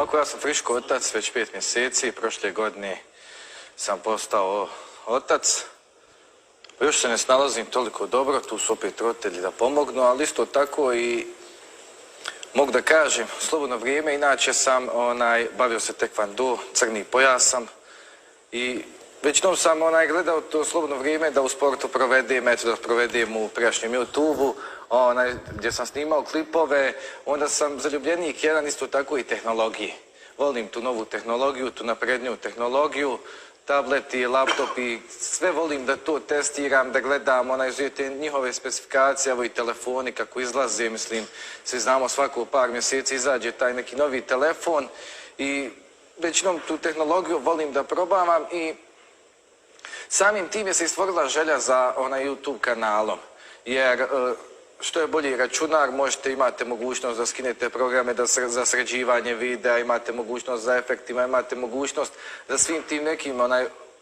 Ovako, ja sam friško otac već 5 mjeseci, prošle godine sam postao otac. Još se ne snalazim toliko dobro, tu su opet roditelji da pomognu, ali isto tako i mogu da kažem, slobodno vrijeme, inače sam bavio se tekvando, crni pojas sam i većinom sam gledao to slobodno vrijeme da u sportu provedem, eto da provedem u prijašnjem YouTube-u, gdje sam snimao klipove, onda sam zaljubljenik jedan isto tako i tehnologije. Volim tu novu tehnologiju, tu napredniju tehnologiju, tableti, laptopi, sve volim da to testiram, da gledam, te njihove specifikacije, evo i telefoni kako izlaze, mislim, svi znamo svako par mjeseci izađe taj neki novi telefon i većinom tu tehnologiju volim da probavam i samim tim je se stvorila želja za YouTube kanalom, jer što je bolji računar, imate mogućnost da skinete programe za sređivanje videa, imate mogućnost za efektima, imate mogućnost za svim tim nekim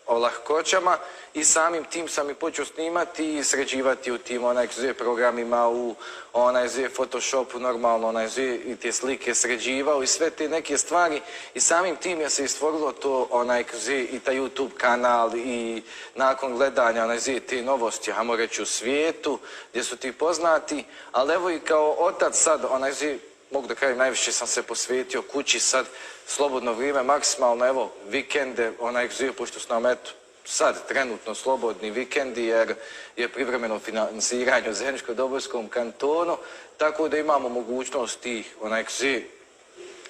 olahkoćama i samim tim sam i počeo snimati i sređivati u tim programima, u Photoshopu normalno, i te slike sređivao i sve te neke stvari i samim tim je se stvorilo to i taj YouTube kanal i nakon gledanja te novosti, hajmo reći u svijetu gdje su ti poznati, ali evo i kao otac sad, mogu da kažem, najviše sam se posvetio kući sad, slobodno vrijeme, maksimalno, evo, vikende, pošto su nam, eto, sad trenutno slobodni vikendi, jer je privremeno financiranje u Zeničko-Dobojskom kantonu, tako da imamo mogućnost tih,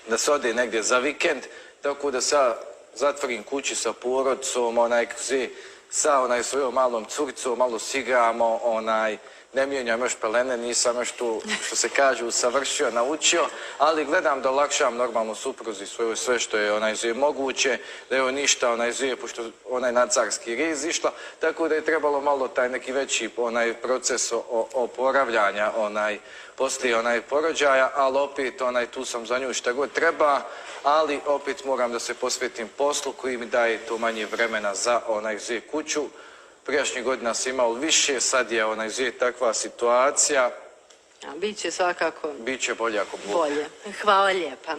da se ode negdje za vikend, tako da sad zatvorim kući sa porodcom, sa svojom malom curicom, malo si igramo, ne mijenjam još pelene, nisam još tu, što se kaže, usavršio, naučio, ali gledam da olakšam normalno supruzi svojoj sve što je moguće, da je ništa pošto na carski riz išla, tako da je trebalo malo taj neki veći proces oporavljanja poslije porođaja, ali opet tu sam za nju šta god treba, ali opet moram da se posvetim poslu koji mi daje to manje vremena za kuću. Prijašnjih godina sam imao više, sad je takva situacija. Biće svakako. Biće bolje ako bude. Bolje. Hvala lijepa.